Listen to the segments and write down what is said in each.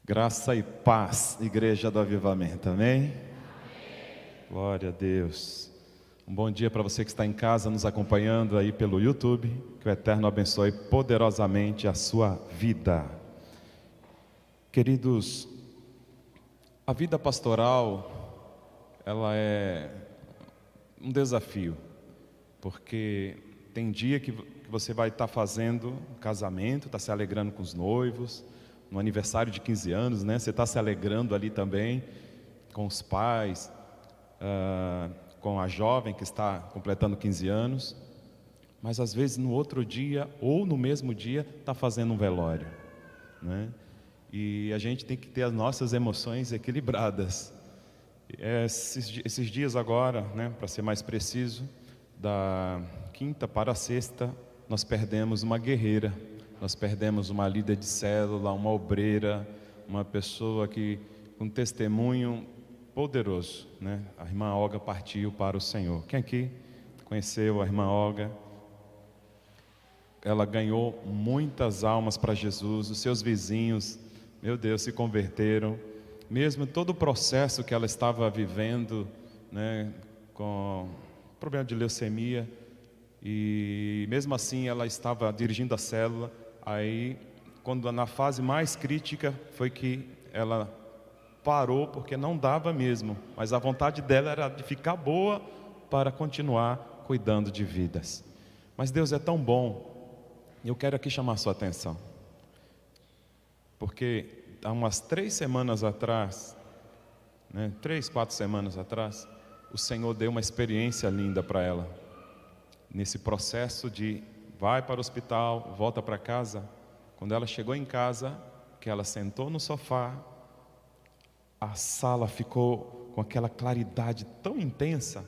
Graça e paz, Igreja do Avivamento, amém? Glória a Deus. Um bom dia para você que está em casa nos acompanhando aí pelo YouTube. Que o Eterno abençoe poderosamente a sua vida. Queridos, a vida pastoral, ela é um desafio, porque tem dia que você vai estar fazendo um casamento, está se alegrando com os noivos, no aniversário de 15 anos, né? Você está se alegrando ali também com os pais, com a jovem que está completando 15 anos, mas às vezes no outro dia ou no mesmo dia está fazendo um velório, né? E a gente tem que ter as nossas emoções equilibradas. Esses dias agora, né, para ser mais preciso, da quinta para a sexta, nós perdemos uma guerreira, nós perdemos uma líder de célula, uma obreira, uma pessoa que com testemunho poderoso, né? A irmã Olga partiu para o Senhor. Quem aqui conheceu a irmã Olga? Ela ganhou muitas almas para Jesus, os seus vizinhos, meu Deus, se converteram. Mesmo todo o processo que ela estava vivendo, né, com problema de leucemia, e mesmo assim ela estava dirigindo a célula. Aí, quando na fase mais crítica, foi que ela parou, porque não dava mesmo, mas a vontade dela era de ficar boa para continuar cuidando de vidas. Mas Deus é tão bom, e eu quero aqui chamar a sua atenção, porque há umas 3 semanas atrás, né, 3, 4 semanas atrás, o Senhor deu uma experiência linda para ela, nesse processo de vai para o hospital, volta para casa. Quando ela chegou em casa, que ela sentou no sofá, a sala ficou com aquela claridade tão intensa.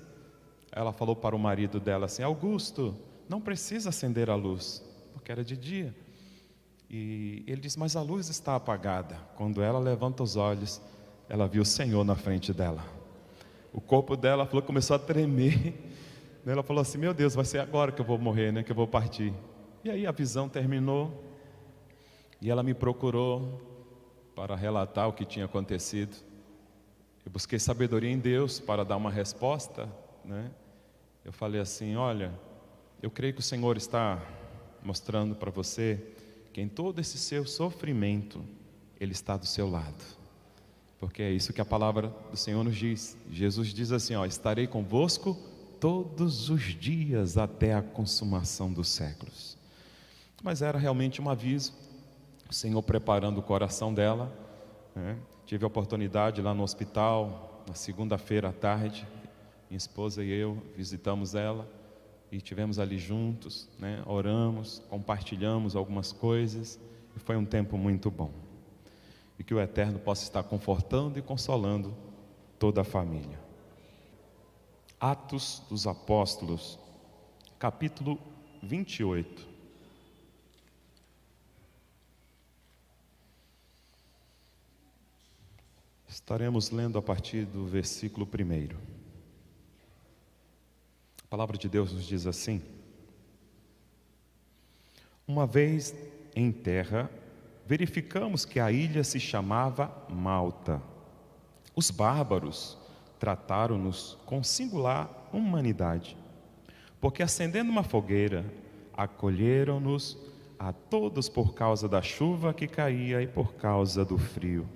Ela falou para o marido dela assim: Augusto, não precisa acender a luz, porque era de dia. E ele disse: mas a luz está apagada. Quando ela levanta os olhos, ela viu o Senhor na frente dela. O corpo dela falou, começou a tremer. Ela falou assim: meu Deus, vai ser agora que eu vou morrer, né? Que eu vou partir. E aí a visão terminou, e ela me procurou para relatar o que tinha acontecido. Eu busquei sabedoria em Deus para dar uma resposta, né? Eu falei assim: olha, eu creio que o Senhor está mostrando para você que em todo esse seu sofrimento Ele está do seu lado, porque é isso que a palavra do Senhor nos diz. Jesus diz assim: ó, estarei convosco todos os dias até a consumação dos séculos. Mas era realmente um aviso, o Senhor preparando o coração dela, né? Tive a oportunidade lá no hospital, na segunda-feira à tarde, minha esposa e eu visitamos ela e tivemos ali juntos, né? Oramos, compartilhamos algumas coisas e foi um tempo muito bom. E que o Eterno possa estar confortando e consolando toda a família. Atos dos Apóstolos, capítulo 28. Estaremos lendo a partir do versículo 1. A palavra de Deus nos diz assim: uma vez em terra, verificamos que a ilha se chamava Malta. Os bárbaros trataram-nos com singular humanidade, porque acendendo uma fogueira, acolheram-nos a todos por causa da chuva que caía e por causa do frio.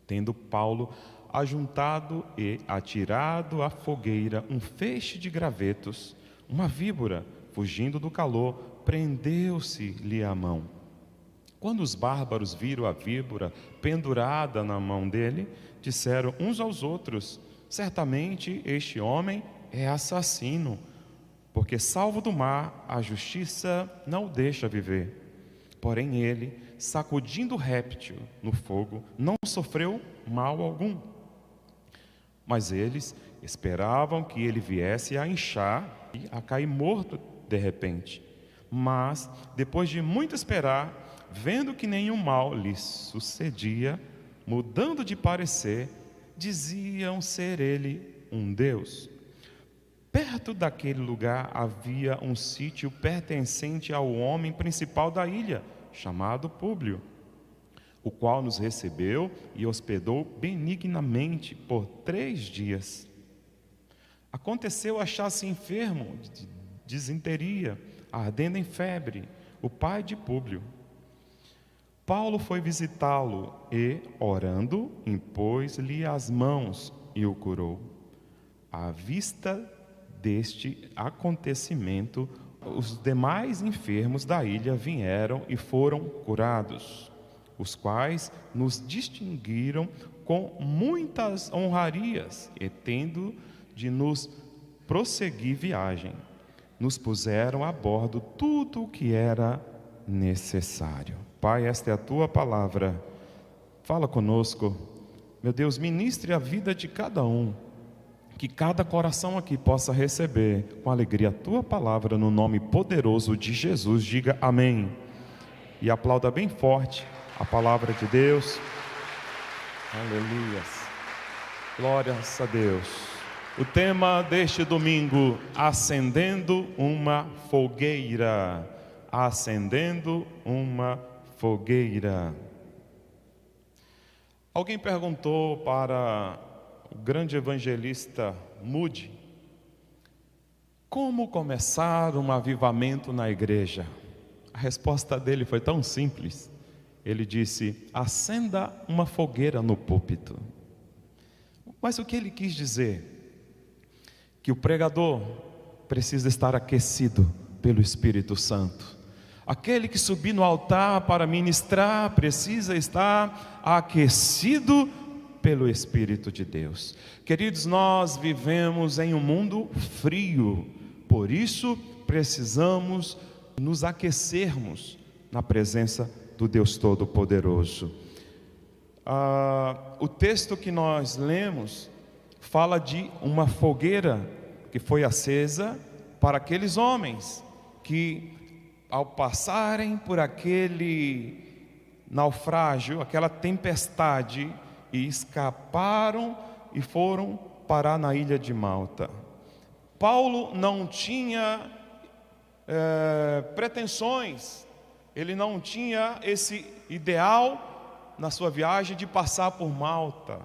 Tendo Paulo ajuntado e atirado à fogueira um feixe de gravetos, uma víbora, fugindo do calor, prendeu-se-lhe à mão. Quando os bárbaros viram a víbora pendurada na mão dele, disseram uns aos outros: certamente este homem é assassino, porque salvo do mar, a justiça não o deixa viver. Porém ele, sacudindo o réptil no fogo, não sofreu mal algum. Mas eles esperavam que ele viesse a inchar e a cair morto de repente. Mas, depois de muito esperar, vendo que nenhum mal lhe sucedia, mudando de parecer, diziam ser ele um Deus. Perto daquele lugar havia um sítio pertencente ao homem principal da ilha, chamado Públio, o qual nos recebeu e hospedou benignamente por 3 dias. Aconteceu achar-se enfermo de disenteria, ardendo em febre, o pai de Públio. Paulo foi visitá-lo e, orando, impôs-lhe as mãos e o curou. À vista deste acontecimento, os demais enfermos da ilha vieram e foram curados, os quais nos distinguiram com muitas honrarias, e tendo de nos prosseguir viagem, nos puseram a bordo tudo o que era necessário. Pai, esta é a Tua palavra, fala conosco, meu Deus, ministre a vida de cada um, que cada coração aqui possa receber com alegria a Tua palavra, no nome poderoso de Jesus. Diga amém. E aplauda bem forte a palavra de Deus. Aleluia. Glórias a Deus. O tema deste domingo: acendendo uma fogueira. Acendendo uma fogueira. Alguém perguntou para o grande evangelista Moody como começar um avivamento na igreja. A resposta dele foi tão simples. Ele disse: acenda uma fogueira no púlpito. Mas o que ele quis dizer? Que o pregador precisa estar aquecido pelo Espírito Santo. Aquele que subir no altar para ministrar precisa estar aquecido pelo Espírito de Deus. Queridos, nós vivemos em um mundo frio, por isso precisamos nos aquecermos na presença do Deus Todo-Poderoso. O texto que nós lemos fala de uma fogueira que foi acesa para aqueles homens que, ao passarem por aquele naufrágio, aquela tempestade, e escaparam e foram parar na ilha de Malta. Paulo não tinha pretensões, ele não tinha esse ideal na sua viagem de passar por Malta.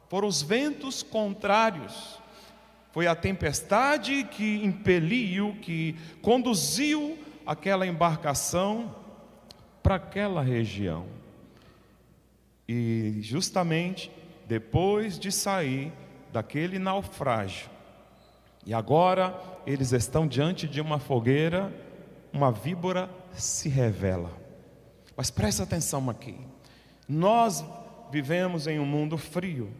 Foram os ventos contrários, foi a tempestade que impeliu, que conduziu aquela embarcação para aquela região. E justamente depois de sair daquele naufrágio, e agora eles estão diante de uma fogueira, uma víbora se revela. Mas presta atenção aqui, nós vivemos em um mundo frio,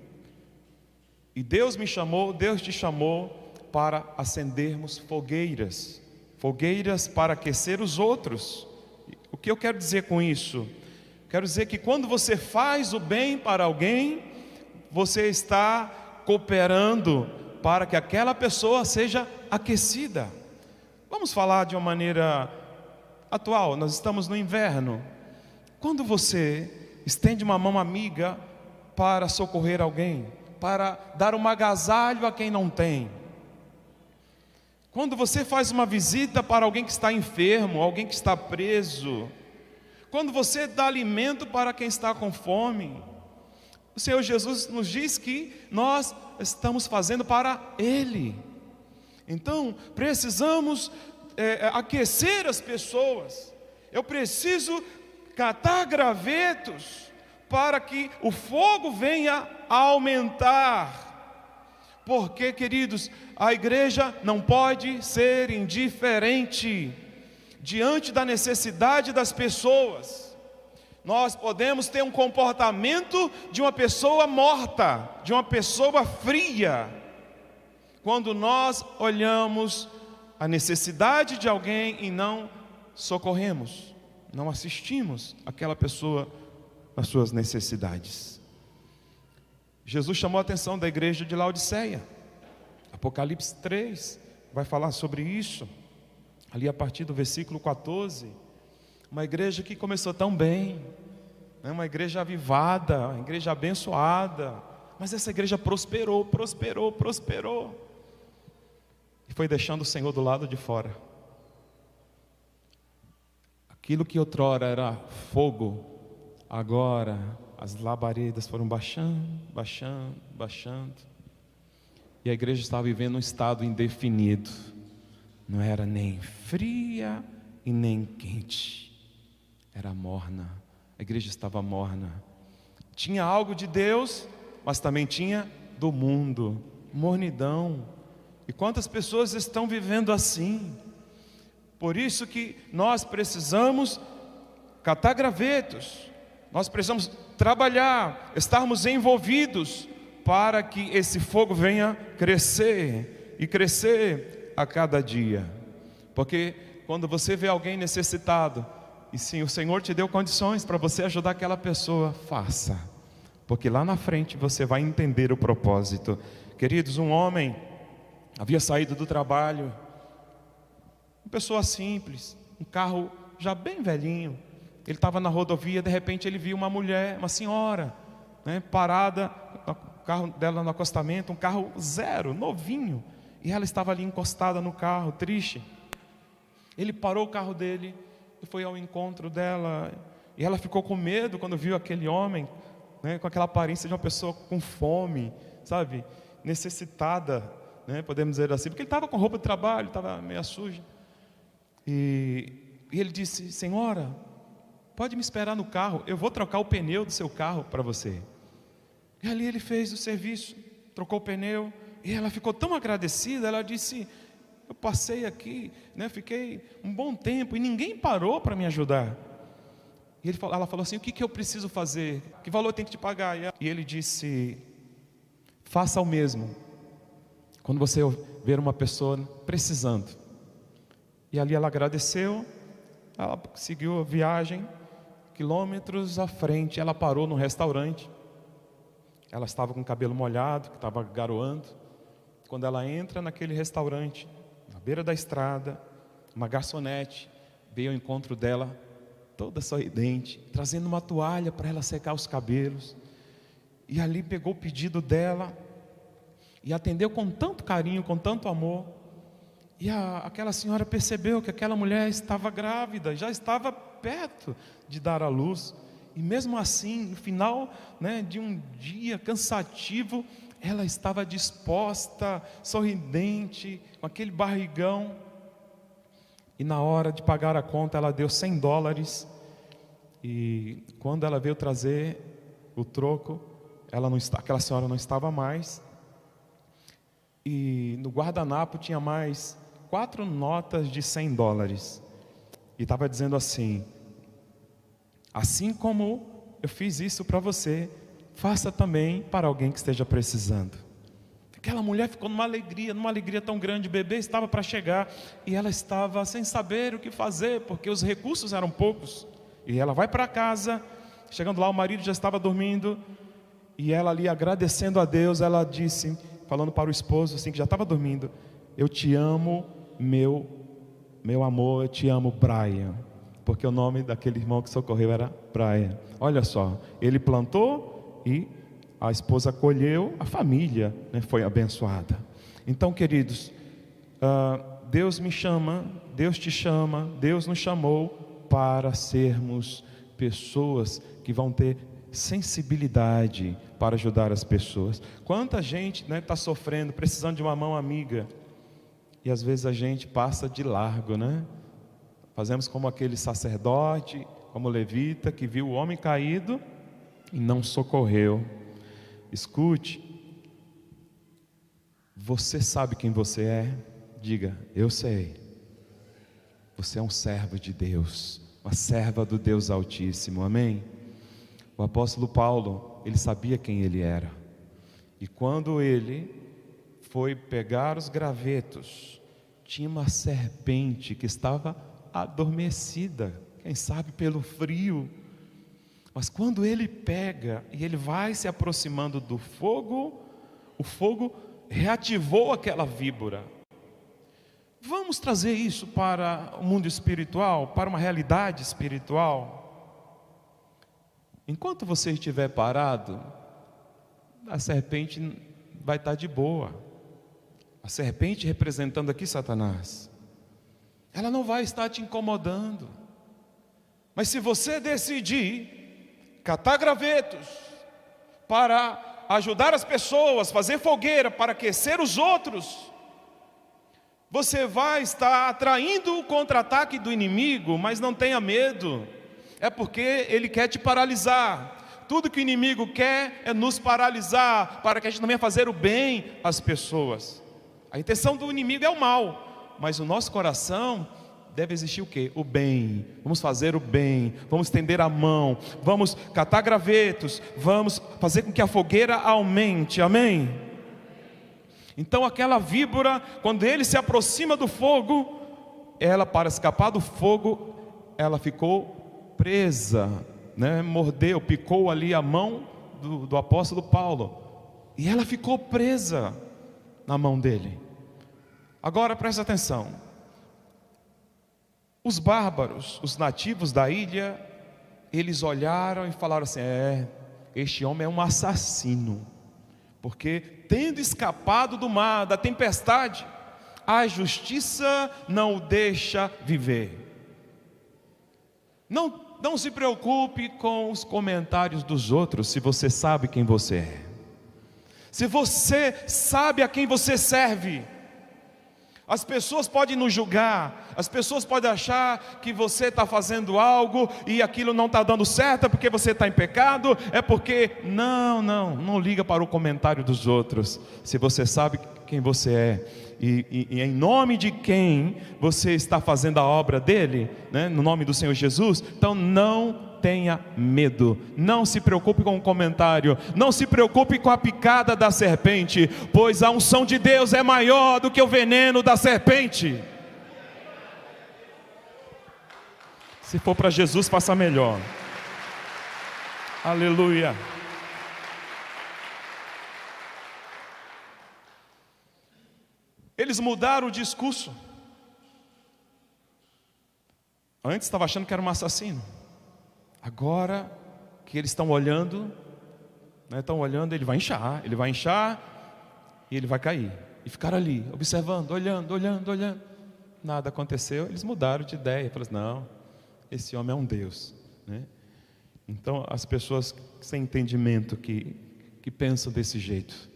e Deus me chamou, Deus te chamou para acendermos fogueiras, fogueiras para aquecer os outros. O que eu quero dizer com isso? Quero dizer que quando você faz o bem para alguém, você está cooperando para que aquela pessoa seja aquecida. Vamos falar de uma maneira atual, nós estamos no inverno. Quando você estende uma mão amiga para socorrer alguém, para dar um agasalho a quem não tem, quando você faz uma visita para alguém que está enfermo, alguém que está preso, quando você dá alimento para quem está com fome, o Senhor Jesus nos diz que nós estamos fazendo para Ele. Então, precisamos aquecer as pessoas. Eu preciso catar gravetos para que o fogo venha a aumentar. Porque, queridos, a igreja não pode ser indiferente diante da necessidade das pessoas. Nós podemos ter um comportamento de uma pessoa morta, de uma pessoa fria, quando nós olhamos a necessidade de alguém e não socorremos, não assistimos aquela pessoa nas suas necessidades. Jesus chamou a atenção da igreja de Laodiceia. Apocalipse 3 vai falar sobre isso, ali a partir do versículo 14. Uma igreja que começou tão bem, né? Uma igreja avivada, uma igreja abençoada, mas essa igreja prosperou, e foi deixando o Senhor do lado de fora. Aquilo que outrora era fogo, Agora as labaredas foram baixando, baixando, baixando. E a igreja estava vivendo um estado indefinido. Não era nem fria e nem quente. Era morna. A igreja estava morna. Tinha algo de Deus, mas também tinha do mundo. Mornidão. E quantas pessoas estão vivendo assim? Por isso que nós precisamos catar gravetos. Nós precisamos trabalhar, estarmos envolvidos para que esse fogo venha crescer e crescer a cada dia. Porque quando você vê alguém necessitado, e sim, o Senhor te deu condições para você ajudar aquela pessoa, faça. Porque lá na frente você vai entender o propósito. Queridos, um homem havia saído do trabalho, uma pessoa simples, um carro já bem velhinho. Ele estava na rodovia, de repente ele viu uma mulher, uma senhora, né, parada, o carro dela no acostamento, um carro zero, novinho. E ela estava ali encostada no carro, triste. Ele parou o carro dele e foi ao encontro dela. E ela ficou com medo quando viu aquele homem, né, com aquela aparência de uma pessoa com fome, sabe, necessitada, né, podemos dizer assim, porque ele estava com roupa de trabalho, estava meio sujo. E ele disse: senhora, pode me esperar no carro, eu vou trocar o pneu do seu carro para você. E ali ele fez o serviço, trocou o pneu. E ela ficou tão agradecida, ela disse: eu passei aqui, né, fiquei um bom tempo e ninguém parou para me ajudar. E ela falou assim: o que eu preciso fazer? Que valor eu tenho que te pagar? E ele disse: faça o mesmo quando você ver uma pessoa precisando. E ali ela agradeceu, ela seguiu a viagem, quilômetros à frente, ela parou num restaurante. Ela estava com o cabelo molhado, que estava garoando. Quando ela entra naquele restaurante, na beira da estrada, uma garçonete veio ao encontro dela, toda sorridente, trazendo uma toalha para ela secar os cabelos. E ali pegou o pedido dela e atendeu com tanto carinho, com tanto amor. E aquela senhora percebeu que aquela mulher estava grávida, já estava perto de dar à luz. E mesmo assim, no final, né, de um dia cansativo, ela estava disposta, sorridente, com aquele barrigão. E na hora de pagar a conta, ela deu $100. E quando ela veio trazer o troco, aquela senhora não estava mais. E no guardanapo tinha mais 4 notas de $100. E estava dizendo assim: assim como eu fiz isso para você, faça também para alguém que esteja precisando. Aquela mulher ficou numa alegria tão grande. O bebê estava para chegar e ela estava sem saber o que fazer, porque os recursos eram poucos. E ela vai para casa. Chegando lá, o marido já estava dormindo. E ela ali agradecendo a Deus, ela disse, falando para o esposo assim, que já estava dormindo: eu te amo, meu amor, eu te amo, Brian. Porque o nome daquele irmão que socorreu era Brian. Olha só, ele plantou e a esposa colheu, a família, né, foi abençoada. Então, queridos, Deus me chama, Deus te chama, Deus nos chamou para sermos pessoas que vão ter sensibilidade para ajudar as pessoas. Quanta gente está sofrendo, precisando de uma mão amiga, e às vezes a gente passa de largo, né? Fazemos como aquele sacerdote, como levita, que viu o homem caído e não socorreu. Escute, você sabe quem você é? Diga: eu sei. Você é um servo de Deus, uma serva do Deus Altíssimo, amém? O apóstolo Paulo, ele sabia quem ele era. E quando ele foi pegar os gravetos, tinha uma serpente que estava adormecida, quem sabe pelo frio. Mas quando ele pega e ele vai se aproximando do fogo, o fogo reativou aquela víbora. Vamos trazer isso para o mundo espiritual, para uma realidade espiritual. Enquanto você estiver parado, a serpente vai estar de boa. A serpente representando aqui Satanás, ela não vai estar te incomodando. Mas se você decidir catar gravetos, para ajudar as pessoas, fazer fogueira, para aquecer os outros, você vai estar atraindo o contra-ataque do inimigo. Mas não tenha medo, é porque ele quer te paralisar. Tudo que o inimigo quer é nos paralisar, para que a gente não venha fazer o bem às pessoas. A intenção do inimigo é o mal, mas o nosso coração deve existir o quê? O bem. Vamos fazer o bem, vamos estender a mão, vamos catar gravetos, vamos fazer com que a fogueira aumente, amém? Então aquela víbora, quando ele se aproxima do fogo, ela, para escapar do fogo, ela ficou presa, né? Mordeu, picou ali a mão do apóstolo Paulo, e ela ficou presa na mão dele. Agora presta atenção, os bárbaros, os nativos da ilha, eles olharam e falaram assim: este homem é um assassino, porque tendo escapado do mar, da tempestade, a justiça não o deixa viver. Não se preocupe com os comentários dos outros, se você sabe quem você é, se você sabe a quem você serve. As pessoas podem nos julgar, as pessoas podem achar que você está fazendo algo e aquilo não está dando certo, é porque você está em pecado, é porque... Não liga para o comentário dos outros. Se você sabe quem você é e em nome de quem você está fazendo a obra dele, né, no nome do Senhor Jesus, então não tenha medo, não se preocupe com o comentário, não se preocupe com a picada da serpente, pois a unção de Deus é maior do que o veneno da serpente. Se for para Jesus, faça melhor. Aleluia. Eles mudaram o discurso. Antes estava achando que era um assassino. Agora que eles estão olhando, né, ele vai inchar e ele vai cair. E ficaram ali, observando, olhando. Nada aconteceu, eles mudaram de ideia. Falaram assim: não, esse homem é um Deus, né? Então as pessoas sem entendimento que pensam desse jeito,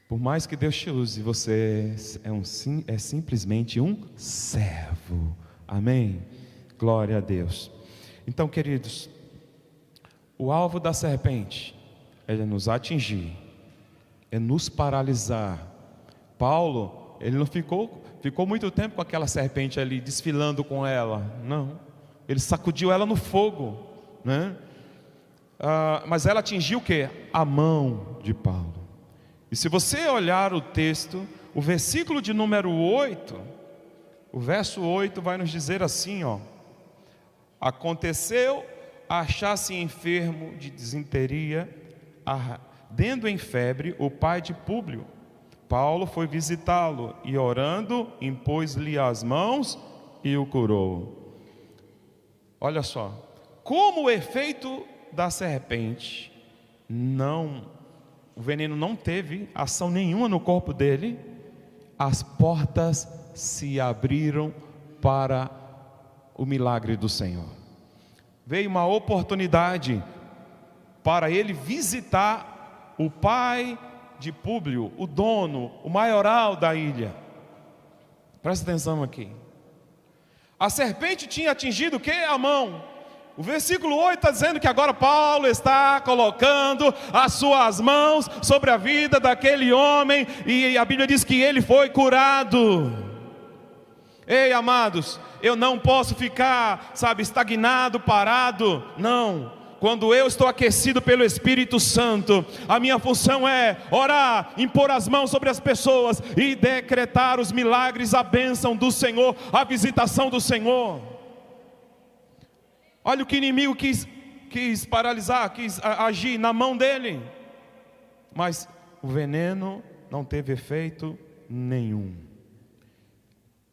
por mais que Deus te use, você é simplesmente um servo, amém? Glória a Deus. Então, queridos, o alvo da serpente é nos atingir, é nos paralisar. Paulo, ele não ficou muito tempo com aquela serpente ali, desfilando com ela, não. Ele sacudiu ela no fogo, né? Mas ela atingiu o quê? A mão de Paulo. E se você olhar o texto, o versículo de número 8, o verso 8 vai nos dizer assim, ó: aconteceu achar-se enfermo de disenteria, ardendo em febre, o pai de Públio. Paulo foi visitá-lo e, orando, impôs-lhe as mãos e o curou. Olha só, como o efeito da serpente o veneno não teve ação nenhuma no corpo dele, as portas se abriram para o milagre do Senhor. Veio uma oportunidade para ele visitar o pai de Públio, o dono, o maioral da ilha. Presta atenção aqui. A serpente tinha atingido o quê? A mão. O versículo 8 está dizendo que agora Paulo está colocando as suas mãos sobre a vida daquele homem, e a Bíblia diz que ele foi curado. Ei, amados, eu não posso ficar, estagnado, parado, não. Quando eu estou aquecido pelo Espírito Santo, a minha função é orar, impor as mãos sobre as pessoas e decretar os milagres, a bênção do Senhor, a visitação do Senhor. Olha o que o inimigo quis paralisar, quis agir na mão dele, mas o veneno não teve efeito nenhum.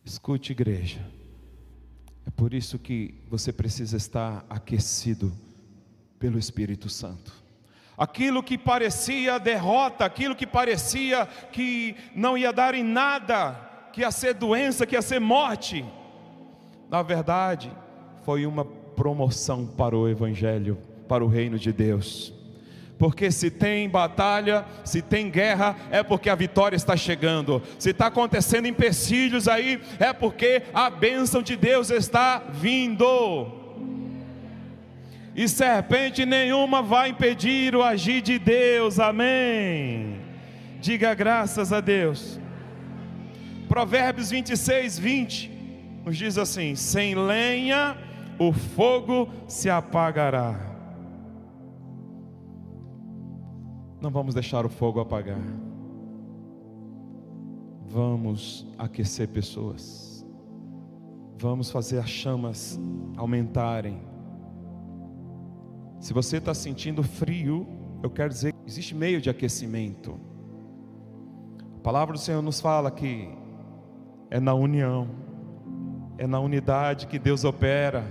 Escute, igreja, é por isso que você precisa estar aquecido pelo Espírito Santo. Aquilo que parecia derrota, aquilo que parecia que não ia dar em nada, que ia ser doença, que ia ser morte, na verdade foi uma promoção para o Evangelho, para o reino de Deus. Porque se tem batalha, se tem guerra, é porque a vitória está chegando. Se está acontecendo empecilhos aí, é porque a bênção de Deus está vindo. E serpente nenhuma vai impedir o agir de Deus, amém. Diga graças a Deus. Provérbios 26, 20 nos diz assim: sem lenha o fogo se apagará. Não vamos deixar o fogo apagar. Vamos aquecer pessoas. Vamos fazer as chamas aumentarem. Se você está sentindo frio, eu quero dizer que existe meio de aquecimento. A palavra do Senhor nos fala que é na união, é na unidade que Deus opera.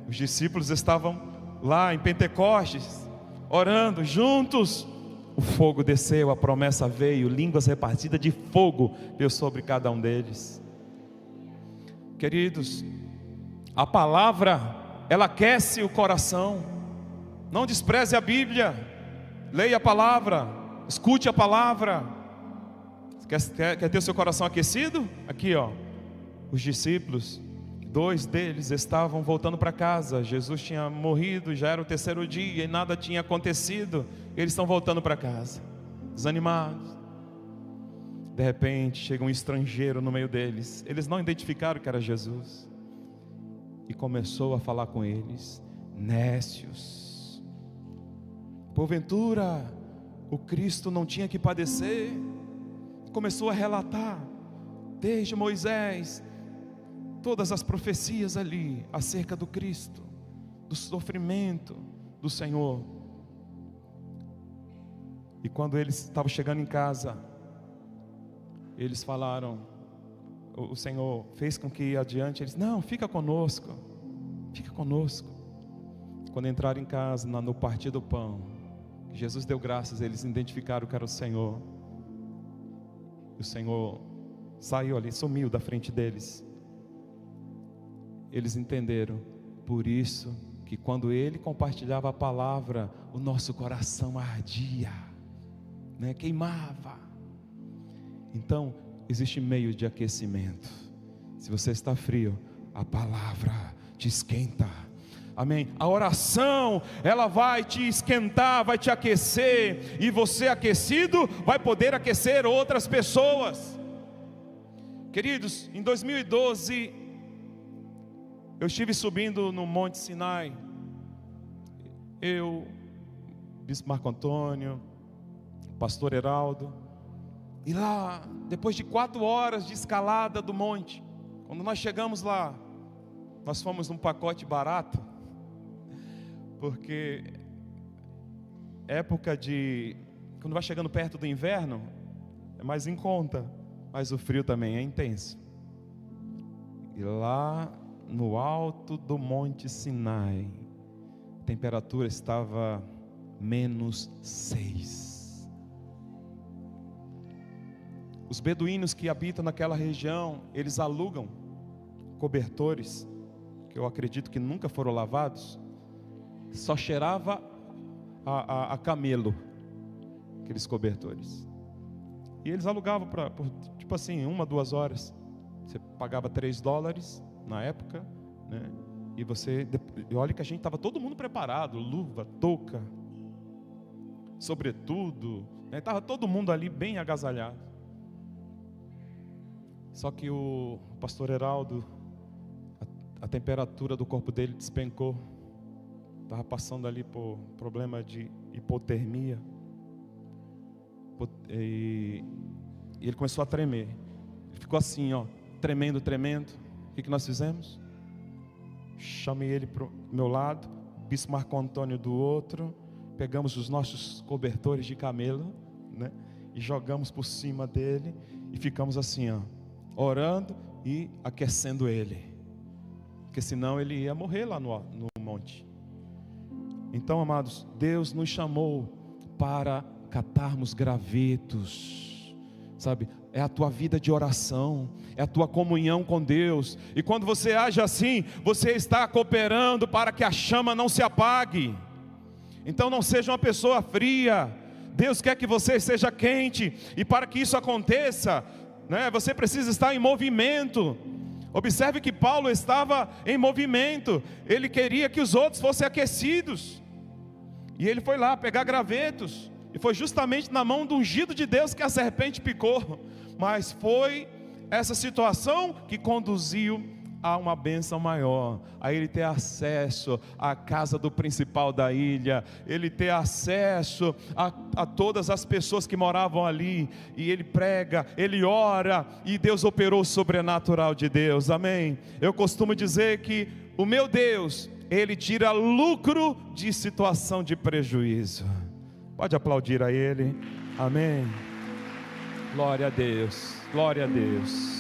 Os discípulos estavam lá em Pentecostes, orando juntos. O fogo desceu, a promessa veio, línguas repartidas de fogo veio sobre cada um deles. Queridos, a palavra, ela aquece o coração. Não despreze a Bíblia, leia a palavra, escute a palavra. Quer ter o seu coração aquecido? Aqui ó, os discípulos, 2 deles estavam voltando para casa. Jesus tinha morrido, já era o 3º dia e nada tinha acontecido. Eles estão voltando para casa, desanimados. De repente chega um estrangeiro no meio deles. Eles não identificaram que era Jesus. E começou a falar com eles: nécios, porventura o Cristo não tinha que padecer? Começou a relatar desde Moisés todas as profecias ali acerca do Cristo, do sofrimento do Senhor. E quando eles estavam chegando em casa, eles falaram, o Senhor fez com que adiante, eles: não, fica conosco, fica conosco. Quando entraram em casa, no partir do pão, Jesus deu graças, eles identificaram que era o Senhor. E o Senhor saiu ali, sumiu da frente deles. Eles entenderam, por isso que quando Ele compartilhava a palavra, o nosso coração ardia, né? Queimava. Então, existe meio de aquecimento. Se você está frio, a palavra te esquenta. Amém? A oração, ela vai te esquentar, vai te aquecer. E você aquecido, vai poder aquecer outras pessoas. Queridos, em 2012, eu estive subindo no Monte Sinai. Eu, Bispo Marco Antônio, Pastor Heraldo. E lá, depois de 4 horas de escalada do monte, quando nós chegamos lá, nós fomos num pacote barato, porque época de, quando vai chegando perto do inverno, é mais em conta, mas o frio também é intenso. E lá no alto do Monte Sinai, a temperatura estava -6. Os beduínos que habitam naquela região, eles alugam cobertores, que eu acredito que nunca foram lavados. Só cheirava a camelo, aqueles cobertores. E eles alugavam por tipo assim, 1 a 2 horas. Você pagava $3 na época, né? E olha que a gente estava todo mundo preparado, luva, touca, sobretudo, né? Estava todo mundo ali bem agasalhado. Só que o pastor Heraldo, a temperatura do corpo dele despencou. Estava passando ali por problema de hipotermia. E ele começou a tremer. Ele ficou assim, ó, tremendo. O que nós fizemos? Chamei ele para o meu lado, Bispo Marco Antônio do outro. Pegamos os nossos cobertores de camelo, né? E jogamos por cima dele. E ficamos assim, ó, orando e aquecendo ele. Porque senão ele ia morrer lá no monte. Então, amados, Deus nos chamou para catarmos gravetos, sabe? É a tua vida de oração, é a tua comunhão com Deus. E quando você age assim, você está cooperando para que a chama não se apague. Então não seja uma pessoa fria. Deus quer que você seja quente, e para que isso aconteça, né, você precisa estar em movimento. Observe que Paulo estava em movimento. Ele queria que os outros fossem aquecidos, e ele foi lá pegar gravetos, e foi justamente na mão do ungido de Deus que a serpente picou. Mas foi essa situação que conduziu a uma bênção maior, a ele ter acesso à casa do principal da ilha, ele ter acesso a todas as pessoas que moravam ali, e ele prega, ele ora, e Deus operou o sobrenatural de Deus, amém? Eu costumo dizer que o meu Deus, ele tira lucro de situação de prejuízo. Pode aplaudir a ele, amém? Glória a Deus, glória a Deus.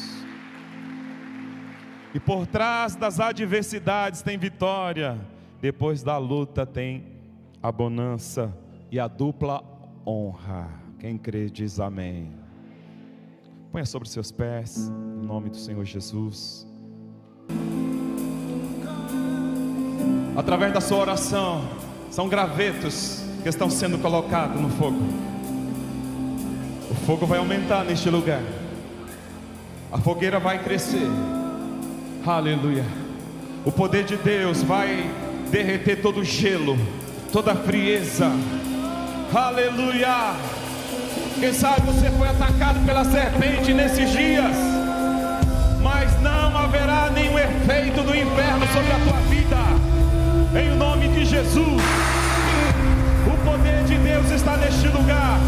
E por trás das adversidades tem vitória, depois da luta tem a bonança e a dupla honra. Quem crê diz amém. Ponha sobre seus pés, em nome do Senhor Jesus. Através da sua oração, são gravetos que estão sendo colocados no fogo. O fogo vai aumentar neste lugar, a fogueira vai crescer. Aleluia. O poder de Deus vai derreter todo o gelo, toda a frieza. Aleluia. Quem sabe você foi atacado pela serpente nesses dias, mas não haverá nenhum efeito do inferno sobre a tua vida, em nome de Jesus. O poder de Deus está neste lugar,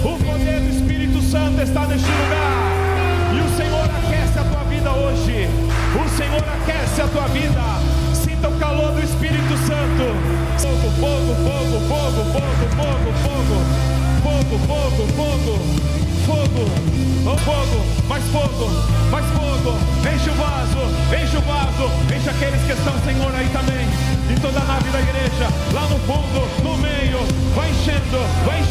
o poder do Espírito Santo está neste lugar, e o Senhor aquece a tua vida hoje. O Senhor aquece a tua vida. Sinta o calor do Espírito Santo. Fogo, fogo, fogo, fogo, fogo, fogo, fogo, fogo, fogo, fogo, fogo, oh, fogo, mais fogo, mais fogo. Enche o vaso, enche o vaso, enche aqueles que estão, Senhor, aí também, em toda a nave da igreja, lá no fundo, no meio, vai enchendo, vai enchendo.